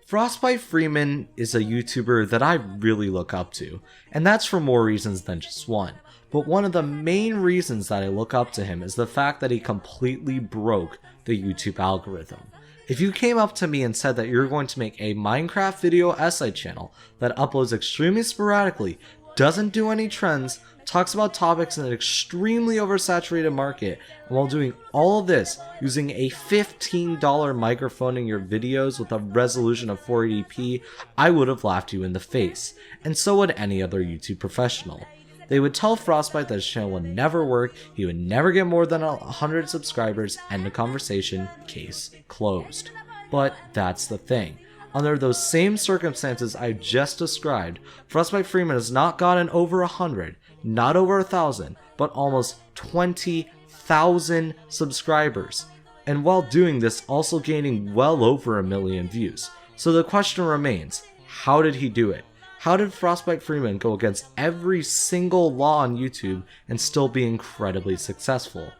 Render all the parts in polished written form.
Frostbyte Freeman is a YouTuber that I really look up to, and that's for more reasons than just one. But one of the main reasons that I look up to him is the fact that he completely broke the YouTube algorithm. If you came up to me and said that you're going to make a Minecraft video essay channel that uploads extremely sporadically, doesn't do any trends, talks about topics in an extremely oversaturated market, and while doing all of this using a $15 microphone in your videos with a resolution of 480p, I would have laughed you in the face, and so would any other YouTube professional. They would tell Frostbyte that his channel would never work, he would never get more than 100 subscribers, end of conversation, case closed. But that's the thing. Under those same circumstances I just described, Frostbyte Freeman has not gotten over 100, not over 1,000, but almost 20,000 subscribers. And while doing this, also gaining well over 1 million views. So the question remains, how did he do it? How did Frostbyte Freeman go against every single law on YouTube and still be incredibly successful?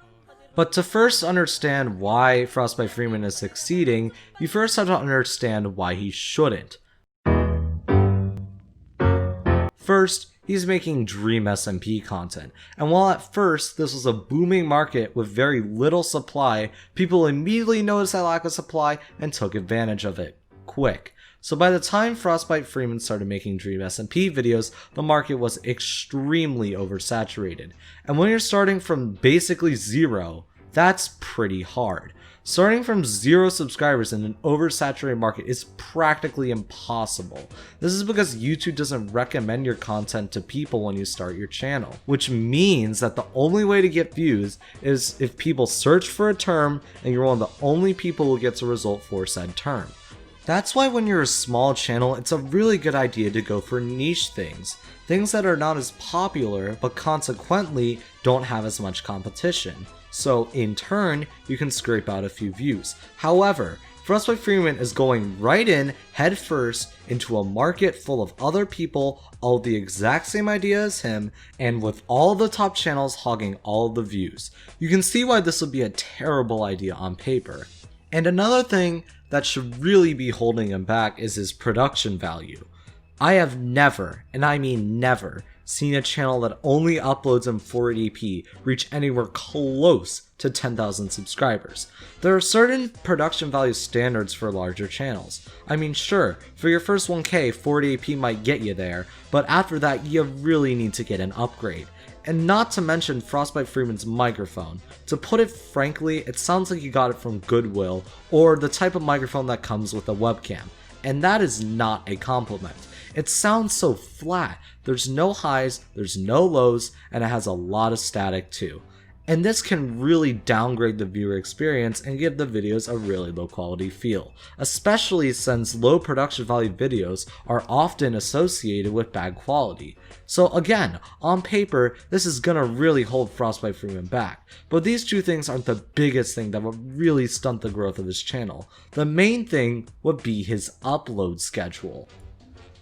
But to first understand why Frostbyte Freeman is succeeding, you first have to understand why he shouldn't. First, he's making Dream SMP content, and while at first this was a booming market with very little supply, people immediately noticed that lack of supply and took advantage of it, quick. So by the time Frostbyte Freeman started making Dream SMP videos, the market was extremely oversaturated. And when you're starting from basically zero, that's pretty hard. Starting from 0 subscribers in an oversaturated market is practically impossible. This is because YouTube doesn't recommend your content to people when you start your channel, which means that the only way to get views is if people search for a term and you're one of the only people who gets a result for said term. That's why when you're a small channel, it's a really good idea to go for niche things that are not as popular, but consequently don't have as much competition. So in turn, you can scrape out a few views. However, Frostbyte Freeman is going right in, head first, into a market full of other people, all the exact same idea as him, and with all the top channels hogging all the views. You can see why this would be a terrible idea on paper. And another thing that should really be holding him back is his production value. I have never, and I mean never, seen a channel that only uploads in 480p reach anywhere close to 10,000 subscribers. There are certain production value standards for larger channels. I mean sure, for your first 1K, 480p might get you there, but after that you really need to get an upgrade. And not to mention Frostbyte Freeman's microphone. To put it frankly, it sounds like you got it from Goodwill, or the type of microphone that comes with a webcam. And that is not a compliment. It sounds so flat. There's no highs, there's no lows, and it has a lot of static too. And this can really downgrade the viewer experience and give the videos a really low quality feel, especially since low production value videos are often associated with bad quality. So again, on paper, this is gonna really hold Frostbyte Freeman back, but these two things aren't the biggest thing that would really stunt the growth of his channel. The main thing would be his upload schedule.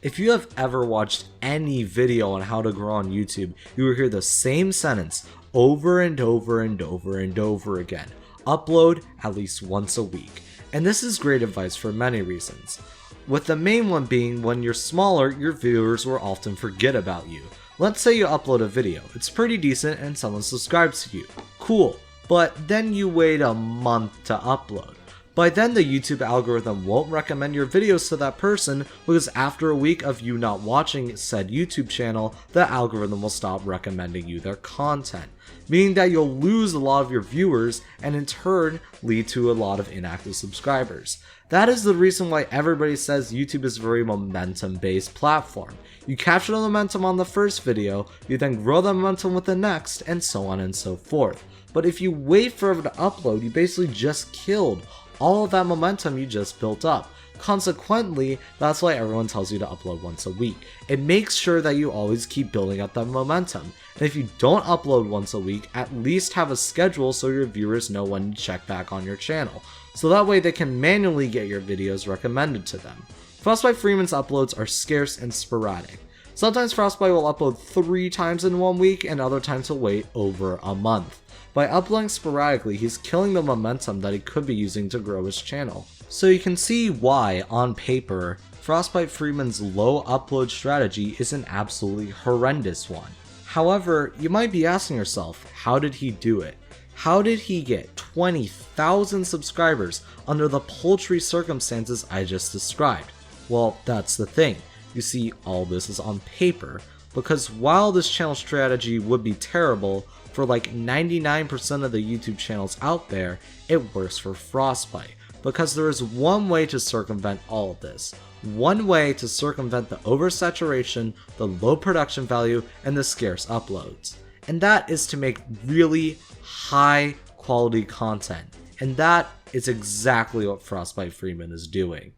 If you have ever watched any video on how to grow on YouTube, you will hear the same sentence over and over and over and over again. Upload at least once a week. And this is great advice for many reasons. With the main one being when you're smaller, your viewers will often forget about you. Let's say you upload a video, it's pretty decent and someone subscribes to you. Cool, but then you wait a month to upload. By then the YouTube algorithm won't recommend your videos to that person because after a week of you not watching said YouTube channel, the algorithm will stop recommending you their content, meaning that you'll lose a lot of your viewers and in turn lead to a lot of inactive subscribers. That is the reason why everybody says YouTube is a very momentum-based platform. You capture the momentum on the first video, you then grow the momentum with the next, and so on and so forth. But if you wait forever to upload, you basically just killed all of that momentum you just built up. Consequently, that's why everyone tells you to upload once a week. It makes sure that you always keep building up that momentum. And if you don't upload once a week, at least have a schedule so your viewers know when to check back on your channel. So that way they can manually get your videos recommended to them. Frostbyte Freeman's uploads are scarce and sporadic. Sometimes Frostbyte will upload 3 times in 1 week, and other times he'll wait over a month. By uploading sporadically, he's killing the momentum that he could be using to grow his channel. So you can see why, on paper, Frostbyte Freeman's low upload strategy is an absolutely horrendous one. However, you might be asking yourself, how did he do it? How did he get 20,000 subscribers under the paltry circumstances I just described? Well, that's the thing. You see, all this is on paper, because while this channel strategy would be terrible for like 99% of the YouTube channels out there, it works for Frostbyte, because there is one way to circumvent all of this. One way to circumvent the oversaturation, the low production value, and the scarce uploads. And that is to make really high quality content. And that is exactly what Frostbyte Freeman is doing.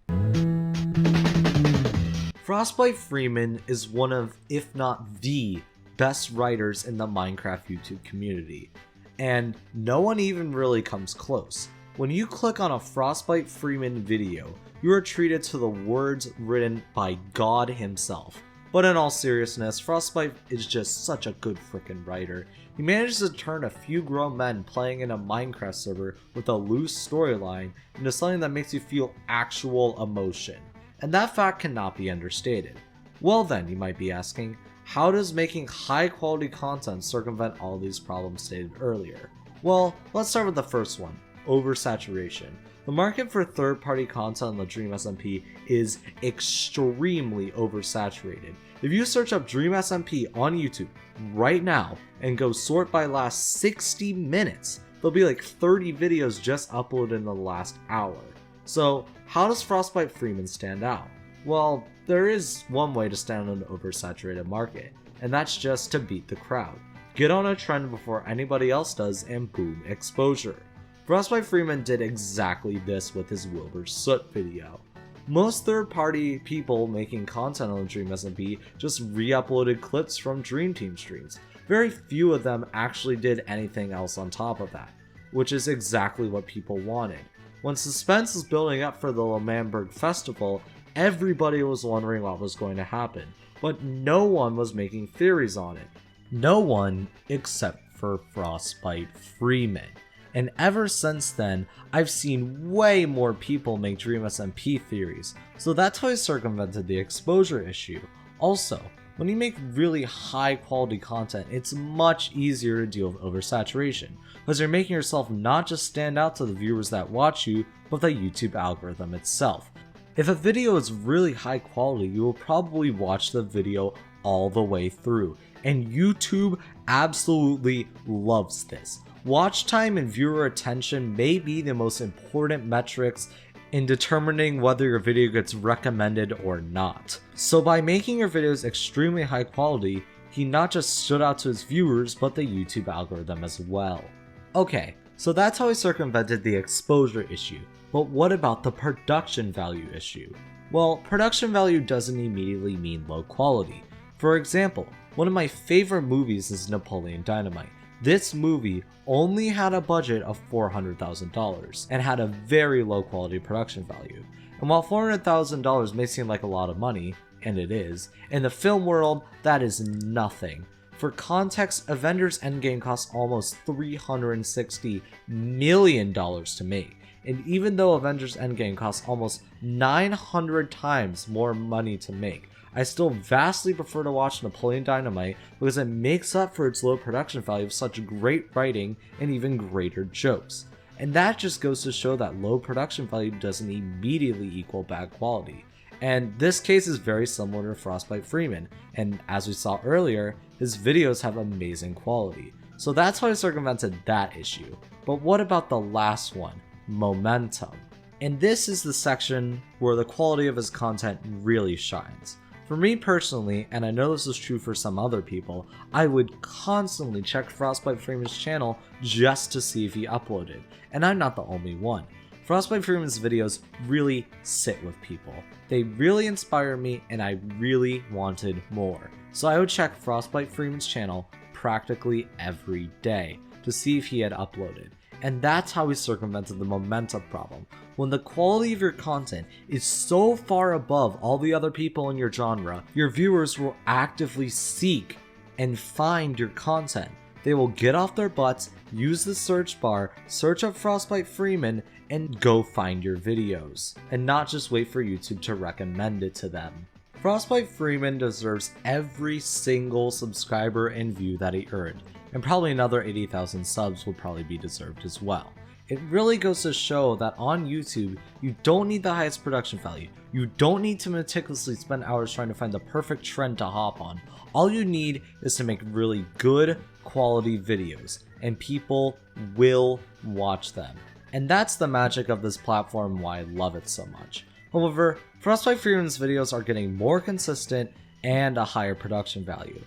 Frostbyte Freeman is one of, if not the, best writers in the Minecraft YouTube community. And no one even really comes close. When you click on a Frostbyte Freeman video, you are treated to the words written by God himself. But in all seriousness, Frostbyte is just such a good frickin' writer. He manages to turn a few grown men playing in a Minecraft server with a loose storyline into something that makes you feel actual emotion. And that fact cannot be understated. Well then, you might be asking, how does making high quality content circumvent all these problems stated earlier? Well, let's start with the first one, oversaturation. The market for third-party content on the Dream SMP is extremely oversaturated. If you search up Dream SMP on YouTube right now and go sort by last 60 minutes, there'll be like 30 videos just uploaded in the last hour. So how does Frostbyte Freeman stand out? Well, there is one way to stand on an oversaturated market, and that's just to beat the crowd. Get on a trend before anybody else does and boom, exposure. Frostbyte Freeman did exactly this with his Wilbur Soot video. Most third-party people making content on Dream SMP just re-uploaded clips from Dream Team streams. Very few of them actually did anything else on top of that, which is exactly what people wanted. When suspense was building up for the Lemannburg Festival, everybody was wondering what was going to happen, but no one was making theories on it. No one except for Frostbyte Freeman. And ever since then, I've seen way more people make Dream SMP theories, so that's how I circumvented the exposure issue. Also, when you make really high quality content, it's much easier to deal with oversaturation, because you're making yourself not just stand out to the viewers that watch you, but the YouTube algorithm itself. If a video is really high quality, you will probably watch the video all the way through, and YouTube absolutely loves this. Watch time and viewer attention may be the most important metrics in determining whether your video gets recommended or not. So by making your videos extremely high quality, he not just stood out to his viewers, but the YouTube algorithm as well. Okay, so that's how I circumvented the exposure issue, but what about the production value issue? Well, production value doesn't immediately mean low quality. For example, one of my favorite movies is Napoleon Dynamite. This movie only had a budget of $400,000 and had a very low quality production value. And while $400,000 may seem like a lot of money, and it is, in the film world, that is nothing. For context, Avengers Endgame cost almost $360 million to make. And even though Avengers Endgame costs almost 900 times more money to make, I still vastly prefer to watch Napoleon Dynamite because it makes up for its low production value of such great writing and even greater jokes. And that just goes to show that low production value doesn't immediately equal bad quality. And this case is very similar to Frostbyte Freeman, and as we saw earlier, his videos have amazing quality. So that's how I circumvented that issue. But what about the last one, momentum? And this is the section where the quality of his content really shines. For me personally, and I know this is true for some other people, I would constantly check Frostbyte Freeman's channel just to see if he uploaded, and I'm not the only one. Frostbyte Freeman's videos really sit with people. They really inspire me, and I really wanted more. So I would check Frostbyte Freeman's channel practically every day to see if he had uploaded. And that's how we circumvented the momentum problem. When the quality of your content is so far above all the other people in your genre, your viewers will actively seek and find your content. They will get off their butts, use the search bar, search up Frostbyte Freeman, and go find your videos, and not just wait for YouTube to recommend it to them. Frostbyte Freeman deserves every single subscriber and view that he earned, and probably another 80,000 subs would probably be deserved as well. It really goes to show that on YouTube, you don't need the highest production value. You don't need to meticulously spend hours trying to find the perfect trend to hop on. All you need is to make really good quality videos, and people will watch them. And that's the magic of this platform and why I love it so much. However, Frostbyte Freeman's videos are getting more consistent and a higher production value.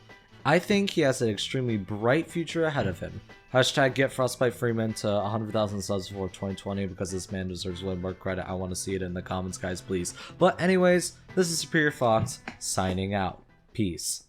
I think he has an extremely bright future ahead of him. Hashtag get Frostbyte Freeman to 100,000 subs for 2020 because this man deserves way more credit. I want to see it in the comments, guys, please. But anyways, this is Serperior Fox signing out. Peace.